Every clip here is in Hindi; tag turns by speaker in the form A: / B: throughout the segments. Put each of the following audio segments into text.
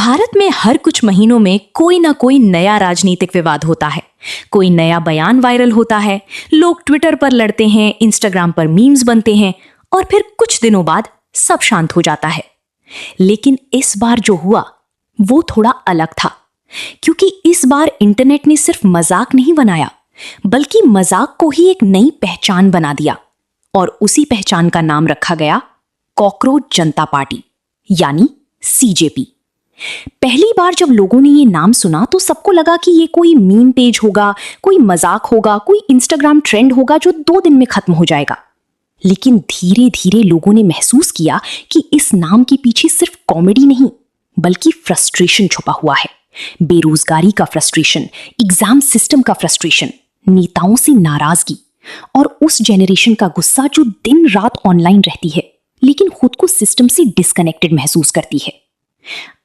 A: भारत में हर कुछ महीनों में कोई ना कोई नया राजनीतिक विवाद होता है। कोई नया बयान वायरल होता है, लोग ट्विटर पर लड़ते हैं, इंस्टाग्राम पर मीम्स बनते हैं और फिर कुछ दिनों बाद सब शांत हो जाता है। लेकिन इस बार जो हुआ वो थोड़ा अलग था, क्योंकि इस बार इंटरनेट ने सिर्फ मजाक नहीं बनाया, बल्कि मजाक को ही एक नई पहचान बना दिया। और उसी पहचान का नाम रखा गया कॉकरोच जनता पार्टी, यानी सीजेपी। पहली बार जब लोगों ने ये नाम सुना तो सबको लगा कि ये कोई मीम पेज होगा, कोई मजाक होगा, कोई इंस्टाग्राम ट्रेंड होगा जो 2 दिन में खत्म हो जाएगा। लेकिन धीरे धीरे लोगों ने महसूस किया कि इस नाम के पीछे सिर्फ कॉमेडी नहीं, बल्कि फ्रस्ट्रेशन छुपा हुआ है। बेरोजगारी का फ्रस्ट्रेशन, एग्जाम सिस्टम का फ्रस्ट्रेशन, नेताओं से नाराजगी और उस जेनरेशन का गुस्सा जो दिन रात ऑनलाइन रहती है लेकिन खुद को सिस्टम से डिस्कनेक्टेड महसूस करती है।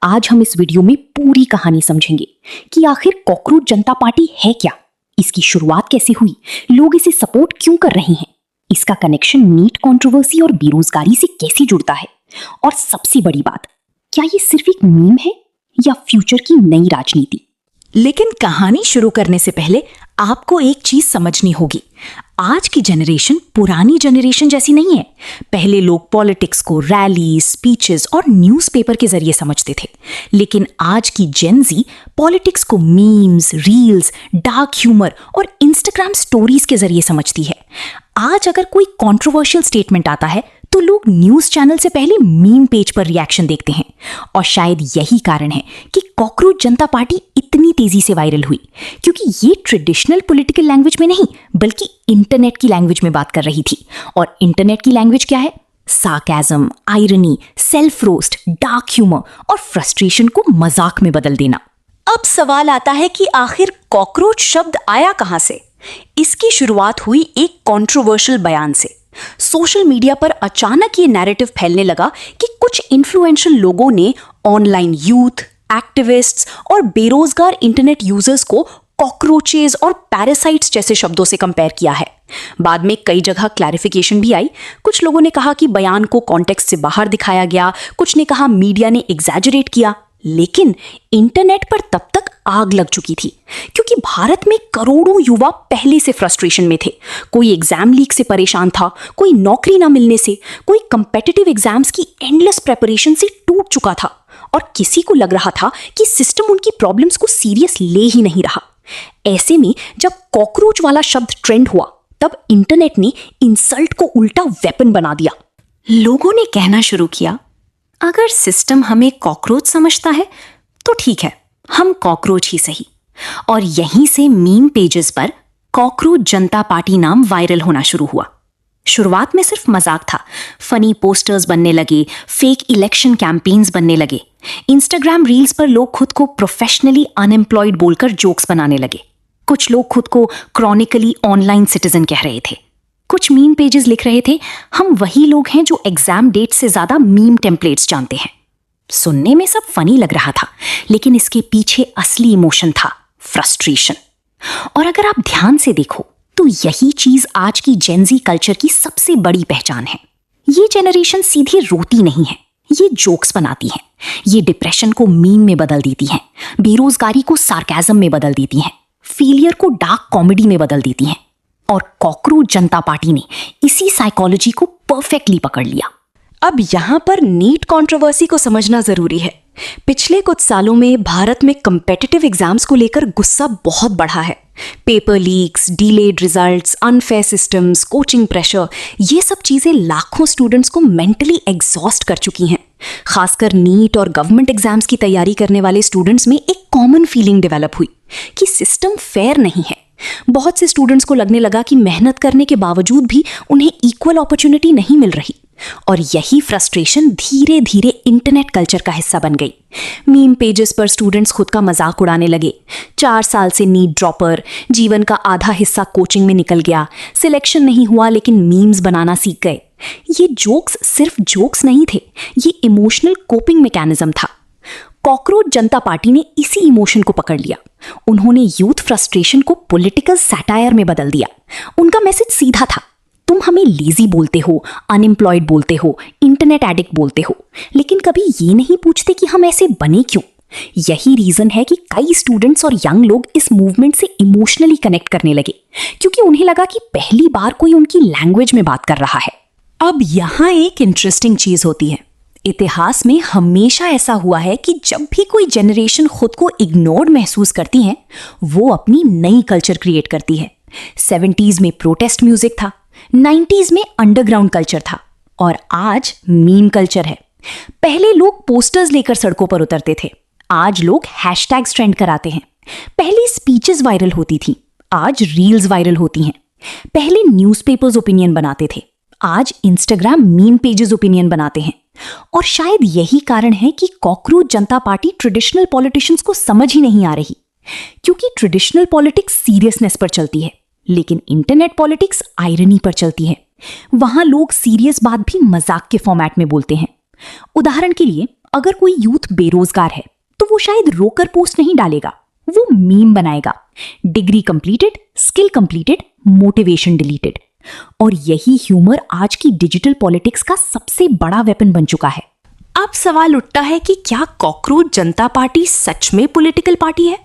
A: आज हम इस वीडियो में पूरी कहानी समझेंगे कि आखिर कॉकरोच जनता पार्टी है क्या, इसकी शुरुआत कैसे हुई, लोग इसे सपोर्ट क्यों कर रहे हैं, इसका कनेक्शन नीट कंट्रोवर्सी और बेरोजगारी से कैसे जुड़ता है, और सबसे बड़ी बात, क्या ये सिर्फ एक मीम है या फ्यूचर की नई राजनीति। लेकिन कहानी शुरू करने से पहले आपको एक चीज समझनी होगी। आज की जनरेशन पुरानी जनरेशन जैसी नहीं है। पहले लोग पॉलिटिक्स को रैली, स्पीचेस और न्यूज़पेपर के जरिए समझते थे, लेकिन आज की जेन ज़ी पॉलिटिक्स को मीम्स, रील्स, डार्क ह्यूमर और इंस्टाग्राम स्टोरीज के जरिए समझती है। आज अगर कोई कंट्रोवर्शियल स्टेटमेंट आता है तो लोग न्यूज चैनल से पहले मीम पेज पर रिएक्शन देखते हैं। और शायद यही कारण है कि कॉकरोच जनता पार्टी इतनी तेजी से वायरल हुई, क्योंकि ये ट्रेडिशनल पॉलिटिकल लैंग्वेज में नहीं बल्कि इंटरनेट की लैंग्वेज में बात कर रही थी। और इंटरनेट की लैंग्वेज क्या है? Sarcasm, irony, self roast, dark humour और फ्रस्ट्रेशन को मजाक में बदल देना। अब सवाल आता है कि आखिर कॉकरोच शब्द आया कहां से? इसकी शुरुआत हुई एक कंट्रोवर्शियल बयान से। सोशल मीडिया पर अचानक ये नैरेटिव फैलने लगा कि कुछ इन्फ्लुएंशियल लोगों ने ऑनलाइन यूथ, एक्टिविस्ट्स और बेरोजगार इंटरनेट यूजर्स को कॉकरोचेस और पैरासाइट्स जैसे शब्दों से कंपेयर किया है। बाद में कई जगह क्लैरिफिकेशन भी आई। कुछ लोगों ने कहा कि बयान को कॉन्टेक्स्ट से बाहर दिखाया गया, कुछ ने कहा मीडिया ने एग्जैजरेट किया। लेकिन इंटरनेट पर तब तक आग लग चुकी थी, क्योंकि भारत में करोड़ों युवा पहले से फ्रस्ट्रेशन में थे। कोई एग्जाम लीक से परेशान था, कोई नौकरी ना मिलने से, कोई कंपेटिटिव एग्जाम्स की एंडलेस प्रेपरेशन से टूट चुका था, और किसी को लग रहा था कि सिस्टम उनकी प्रॉब्लम्स को सीरियस ले ही नहीं रहा। ऐसे में जब कॉकरोच वाला शब्द ट्रेंड हुआ, तब इंटरनेट ने इंसल्ट को उल्टा वेपन बना दिया। लोगों ने कहना शुरू किया, अगर सिस्टम हमें कॉकरोच समझता है तो ठीक है, हम कॉकरोच ही सही। और यहीं से मीम पेजेस पर कॉकरोच जनता पार्टी नाम वायरल होना शुरू हुआ। शुरुआत में सिर्फ मजाक था, फनी पोस्टर्स बनने लगे, फेक इलेक्शन कैंपेन्स बनने लगे। इंस्टाग्राम रील्स पर लोग खुद को प्रोफेशनली अनएम्प्लॉयड बोलकर जोक्स बनाने लगे। कुछ लोग खुद को क्रॉनिकली ऑनलाइन सिटीजन कह रहे थे। कुछ मीम पेजेस लिख रहे थे, हम वही लोग हैं जो एग्जाम डेट से ज्यादा मीम टेम्पलेट्स जानते हैं। सुनने में सब फनी लग रहा था, लेकिन इसके पीछे असली इमोशन था, फ्रस्ट्रेशन। और अगर आप ध्यान से देखो तो यही चीज आज की जेन ज़ी कल्चर की सबसे बड़ी पहचान है। ये जनरेशन सीधे रोती नहीं है, ये जोक्स बनाती है। ये डिप्रेशन को मीम में बदल देती है, बेरोजगारी को सार्काज़म में बदल देती है, फेलियर को डार्क कॉमेडी में बदल देती है। और कॉकरोच जनता पार्टी ने इसी साइकोलॉजी को परफेक्टली पकड़ लिया। अब यहां पर नीट कंट्रोवर्सी को समझना जरूरी है। पिछले कुछ सालों में भारत में कम्पिटिटिव एग्जाम्स को लेकर गुस्सा बहुत बढ़ा है। Paper leaks, delayed results, unfair systems, coaching pressure, ये सब चीजें लाखों स्टूडेंट्स को मेंटली एग्जॉस्ट कर चुकी हैं। खासकर नीट और गवर्नमेंट एग्जाम्स की तैयारी करने वाले स्टूडेंट्स में एक कॉमन फीलिंग डेवलप हुई कि सिस्टम फेयर नहीं है। बहुत से स्टूडेंट्स को लगने लगा कि मेहनत करने के बावजूद भी उन्हें इक्वल अपॉर्चुनिटी नहीं मिल रही। और यही फ्रस्ट्रेशन धीरे धीरे इंटरनेट कल्चर का हिस्सा बन गई। मीम पेजेस पर स्टूडेंट्स खुद का मजाक उड़ाने लगे। 4 साल से नीट ड्रॉपर, जीवन का आधा हिस्सा कोचिंग में निकल गया, सिलेक्शन नहीं हुआ लेकिन मीम्स बनाना सीख गए। ये जोक्स सिर्फ जोक्स नहीं थे, ये इमोशनल कोपिंग मैकेनिज्म था। कॉकरोच जनता पार्टी ने इसी इमोशन को पकड़ लिया। उन्होंने यूथ फ्रस्ट्रेशन को पॉलिटिकल सैटायर में बदल दिया। उनका मैसेज सीधा था, तुम हमें लेजी बोलते हो, अनएम्प्लॉयड बोलते हो, इंटरनेट एडिक्ट बोलते हो, लेकिन कभी ये नहीं पूछते कि हम ऐसे बने क्यों। यही रीजन है कि कई स्टूडेंट्स और यंग लोग इस मूवमेंट से इमोशनली कनेक्ट करने लगे, क्योंकि उन्हें लगा कि पहली बार कोई उनकी लैंग्वेज में बात कर रहा है। अब यहाँ एक इंटरेस्टिंग चीज होती है। इतिहास में हमेशा ऐसा हुआ है कि जब भी कोई जनरेशन खुद को इग्नोर्ड महसूस करती है, वो अपनी नई कल्चर क्रिएट करती है। 70s में प्रोटेस्ट म्यूजिक था, 90s में अंडरग्राउंड कल्चर था, और आज मीम कल्चर है। पहले लोग पोस्टर्स लेकर सड़कों पर उतरते थे, आज लोग हैशटैग्स ट्रेंड कराते हैं। पहले स्पीचेस वायरल होती थी, आज रील्स वायरल होती हैं। पहले न्यूज़पेपर्स ओपिनियन बनाते थे, आज इंस्टाग्राम मीम पेजेस ओपिनियन बनाते हैं। और शायद यही कारण है कि कॉकरोच जनता पार्टी ट्रेडिशनल पॉलिटिशियंस को समझ ही नहीं आ रही, क्योंकि ट्रेडिशनल पॉलिटिक्स सीरियसनेस पर चलती है, लेकिन इंटरनेट पॉलिटिक्स आयरनी पर चलती है। वहां लोग सीरियस बात भी मजाक के फॉर्मेट में बोलते हैं। उदाहरण के लिए, अगर कोई यूथ बेरोजगार है तो वो शायद रोकर पोस्ट नहीं डालेगा, वो मीम बनाएगा, degree completed, skill completed, motivation deleted. और यही ह्यूमर आज की डिजिटल पॉलिटिक्स का सबसे बड़ा वेपन बन चुका है। अब सवाल उठता है कि क्या कॉकरोच जनता पार्टी सच में पॉलिटिकल पार्टी है?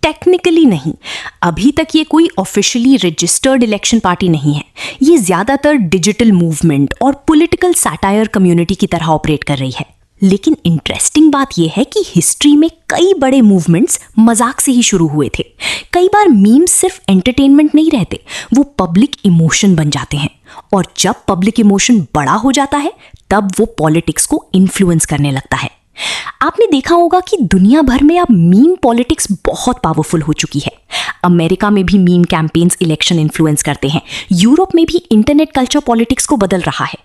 A: टेक्निकली नहीं, अभी तक ये कोई ऑफिशियली रजिस्टर्ड इलेक्शन पार्टी नहीं है। ये ज्यादातर डिजिटल मूवमेंट और पॉलिटिकल सैटायर कम्युनिटी की तरह ऑपरेट कर रही है। लेकिन इंटरेस्टिंग बात यह है कि हिस्ट्री में कई बड़े मूवमेंट्स मजाक से ही शुरू हुए थे। कई बार मीम्स सिर्फ एंटरटेनमेंट नहीं रहते, वो पब्लिक इमोशन बन जाते हैं। और जब पब्लिक इमोशन बड़ा हो जाता है, तब वो पॉलिटिक्स को इन्फ्लुएंस करने लगता है। आपने देखा होगा कि दुनिया भर में अब मीम पॉलिटिक्स बहुत पावरफुल हो चुकी है। अमेरिका में भी मीम कैंपेन्स इलेक्शन इन्फ्लुएंस करते हैं। यूरोप में भी इंटरनेट कल्चर पॉलिटिक्स को बदल रहा है।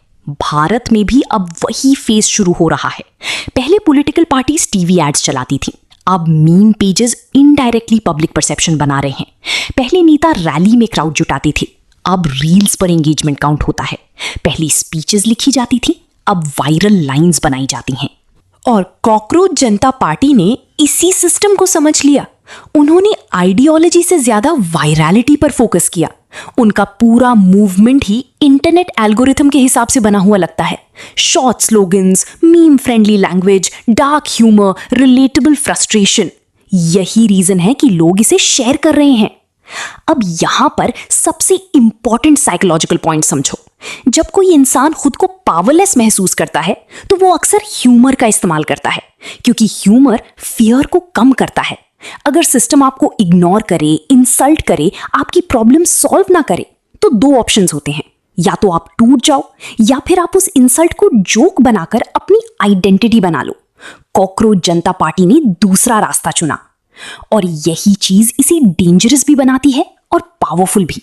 A: भारत में भी अब वही फेज शुरू हो रहा है। पहले पॉलिटिकल पार्टीज टीवी एड्स चलाती थी, अब meme pages indirectly public perception बना रहे हैं। पहले नेता रैली में क्राउड जुटाती थी, अब रील्स पर एंगेजमेंट काउंट होता है। पहले स्पीचेस लिखी जाती थी, अब वायरल लाइंस बनाई जाती हैं। और कॉकरोच जनता पार्टी ने इसी सिस्टम को समझ लिया। उन्होंने आइडियोलॉजी से ज्यादा वायरलिटी पर फोकस किया। उनका पूरा मूवमेंट ही इंटरनेट एल्गोरिथम के हिसाब से बना हुआ लगता है। Short slogans, meme friendly language, dark humour, relatable frustration, यही रीजन है कि लोग इसे शेयर कर रहे हैं। अब यहां पर सबसे इंपॉर्टेंट साइकोलॉजिकल पॉइंट समझो। जब कोई इंसान खुद को पावरलेस महसूस करता है, तो वो अक्सर ह्यूमर का इस्तेमाल करता है, क्योंकि ह्यूमर फियर को कम करता है। अगर सिस्टम आपको इग्नोर करे, इंसल्ट करे, आपकी प्रॉब्लम सॉल्व ना करे, तो दो ऑप्शंस होते हैं। या तो आप टूट जाओ, या फिर आप उस इंसल्ट को जोक बनाकर अपनी आइडेंटिटी बना लो। कॉकरोच जनता पार्टी ने दूसरा रास्ता चुना, और यही चीज इसे डेंजरस भी बनाती है और पावरफुल भी।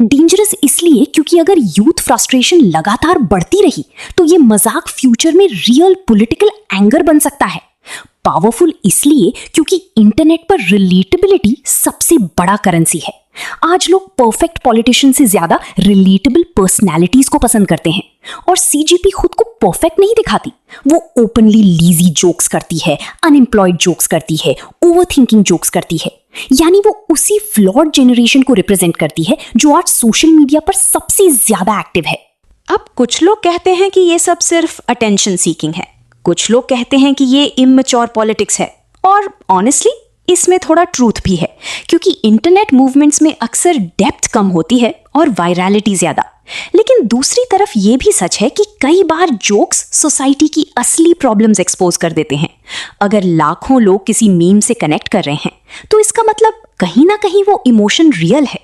A: डेंजरस इसलिए क्योंकि अगर यूथ फ्रस्ट्रेशन लगातार बढ़ती रही, तो ये मजाक फ्यूचर में रियल पॉलिटिकल एंगर बन सकता है। पावरफुल इसलिए क्योंकि इंटरनेट पर रिलेटेबिलिटी सबसे बड़ा करेंसी है। आज लोग परफेक्ट पॉलिटिशियन से ज्यादा रिलेटेबल पर्सनैलिटीज को पसंद करते हैं। और सीजीपी खुद को परफेक्ट नहीं दिखाती, वो ओपनली लीजी जोक्स करती है, अनएम्प्लॉयड जोक्स करती है, ओवरथिंकिंग जोक्स करती है। यानी वो उसी फ्लॉड जनरेशन को रिप्रेजेंट करती है जो आज सोशल मीडिया पर सबसे ज्यादा एक्टिव है। अब कुछ लोग कहते हैं कि ये सब सिर्फ अटेंशन सीकिंग है, कुछ लोग कहते हैं कि ये इमैच्योर पॉलिटिक्स है, और ऑनेस्टली इसमें थोड़ा ट्रूथ भी है, क्योंकि इंटरनेट मूवमेंट्स में अक्सर डेप्थ कम होती है और वायरलिटी ज्यादा। लेकिन दूसरी तरफ ये भी सच है कि कई बार जोक्स सोसाइटी की असली प्रॉब्लम्स एक्सपोज कर देते हैं। अगर लाखों लोग किसी मीम से कनेक्ट कर रहे हैं, तो इसका मतलब कहीं ना कहीं वो इमोशन रियल है।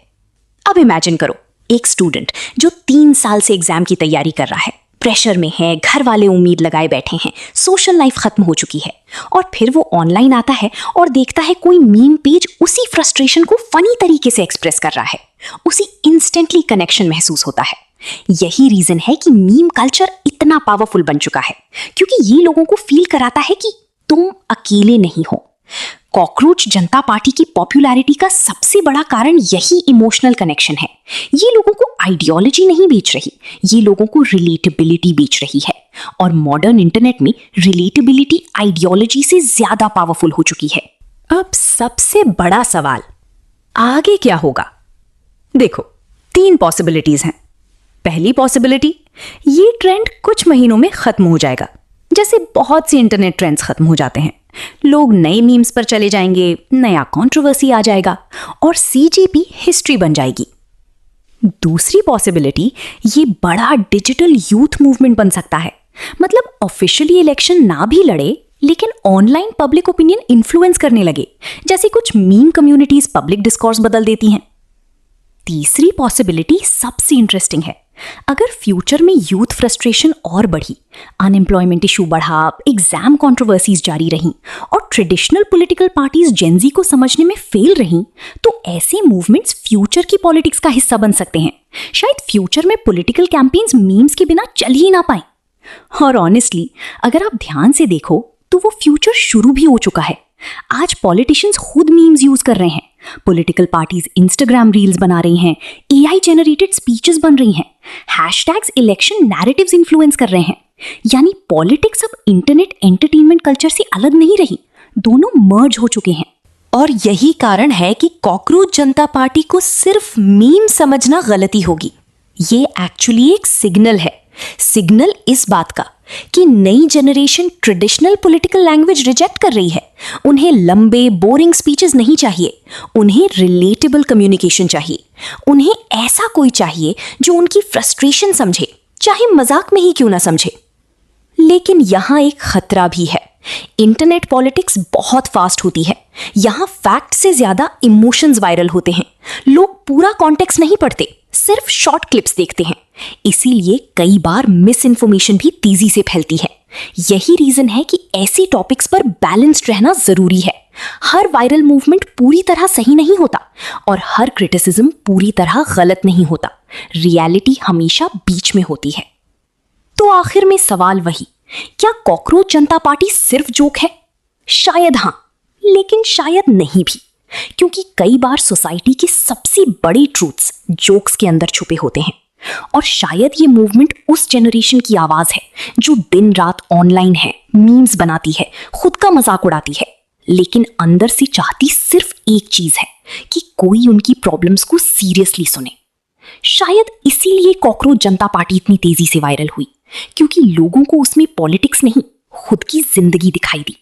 A: अब इमेजिन करो, एक स्टूडेंट जो 3 साल से एग्जाम की तैयारी कर रहा है, प्रेशर में है, घर वाले उम्मीद लगाए बैठे हैं, सोशल लाइफ खत्म हो चुकी है, और फिर वो ऑनलाइन आता है और देखता है कोई मीम पेज उसी फ्रस्ट्रेशन को फनी तरीके से एक्सप्रेस कर रहा है। उसी इंस्टेंटली कनेक्शन महसूस होता है। यही रीजन है कि मीम कल्चर इतना पावरफुल बन चुका है, क्योंकि ये लोगों को फील कराता है कि तुम अकेले नहीं हो। कॉकरोच जनता पार्टी की पॉपुलैरिटी का सबसे बड़ा कारण यही इमोशनल कनेक्शन है। ये लोगों को आइडियोलॉजी नहीं बेच रही, ये लोगों को रिलेटेबिलिटी बेच रही है। और मॉडर्न इंटरनेट में रिलेटेबिलिटी आइडियोलॉजी से ज्यादा पावरफुल हो चुकी है। अब सबसे बड़ा सवाल, आगे क्या होगा? देखो, 3 पॉसिबिलिटीज हैं। पहली पॉसिबिलिटी, ये ट्रेंड कुछ महीनों में खत्म हो जाएगा, जैसे बहुत सी इंटरनेट ट्रेंड्स खत्म हो जाते हैं। लोग नए मीम्स पर चले जाएंगे, नया कंट्रोवर्सी आ जाएगा और सीजेपी हिस्ट्री बन जाएगी। दूसरी पॉसिबिलिटी, ये बड़ा डिजिटल यूथ मूवमेंट बन सकता है। मतलब ऑफिशियली इलेक्शन ना भी लड़े, लेकिन ऑनलाइन पब्लिक ओपिनियन इन्फ्लुएंस करने लगे, जैसे कुछ मीम कम्युनिटीज पब्लिक डिस्कोर्स बदल देती हैं। तीसरी पॉसिबिलिटी सबसे इंटरेस्टिंग है। अगर फ्यूचर में यूथ फ्रस्ट्रेशन और बढ़ी, अनएम्प्लॉयमेंट इशू बढ़ा, एग्जाम कंट्रोवर्सीज जारी रहीं और ट्रेडिशनल पॉलिटिकल पार्टीज जेनजी को समझने में फेल रहीं, तो ऐसे मूवमेंट्स फ्यूचर की पॉलिटिक्स का हिस्सा बन सकते हैं। शायद फ्यूचर में पॉलिटिकल कैंपेन्स मीम्स के बिना चल ही ना पाए। और ऑनेस्टली, अगर आप ध्यान से देखो तो वो फ्यूचर शुरू भी हो चुका है। आज पॉलिटिशियंस खुद मीम्स यूज कर रहे हैं, पॉलिटिकल पार्टीज इंस्टाग्राम रील्स बना रही हैं, एआई जेनरेटेड स्पीचेस बन रही हैं, हैशटैग्स इलेक्शन नैरेटिव्स इन्फ्लुएंस कर रहे हैं। यानी पॉलिटिक्स अब इंटरनेट एंटरटेनमेंट कल्चर से अलग नहीं रही, दोनों मर्ज हो चुके हैं। और यही कारण है कि कॉकरोच जनता पार्टी को सिर्फ मीम समझना गलती होगी। ये एक्चुअली एक सिग्नल है, सिग्नल इस बात का कि नई generation traditional political language reject कर रही है। उन्हें लंबे बोरिंग स्पीचेस नहीं चाहिए, उन्हें रिलेटेबल कम्युनिकेशन चाहिए। उन्हें ऐसा कोई चाहिए जो उनकी फ्रस्ट्रेशन समझे, चाहे मजाक में ही क्यों ना समझे। लेकिन यहां एक खतरा भी है। इंटरनेट पॉलिटिक्स बहुत फास्ट होती है। यहां फैक्ट से ज्यादा इमोशंस वायरल होते हैं। लोग पूरा कॉन्टेक्स्ट नहीं पढ़ते, सिर्फ शॉर्ट क्लिप्स देखते हैं। इसीलिए कई बार मिस इन्फॉर्मेशन भी तेजी से फैलती है। यही रीजन है कि ऐसी टॉपिक्स पर बैलेंस्ड रहना जरूरी है। हर वायरल मूवमेंट पूरी तरह सही नहीं होता और हर क्रिटिसिज्म पूरी तरह गलत नहीं होता। रियलिटी हमेशा बीच में होती है। तो आखिर में सवाल वही, क्या कॉकरोच जनता पार्टी सिर्फ जोक है? शायद हां, लेकिन शायद नहीं भी, क्योंकि कई बार सोसाइटी की सबसे बड़ी ट्रूथ्स जोक्स के अंदर छुपे होते हैं। और शायद ये मूवमेंट उस जनरेशन की आवाज है जो दिन रात ऑनलाइन है, मीम्स बनाती है, खुद का मजाक उड़ाती है, लेकिन अंदर से चाहती सिर्फ एक चीज है कि कोई उनकी प्रॉब्लम्स को सीरियसली सुने। शायद इसीलिए कॉकरोच जनता पार्टी इतनी तेजी से वायरल हुई, क्योंकि लोगों को उसमें पॉलिटिक्स नहीं, खुद की जिंदगी दिखाई दी।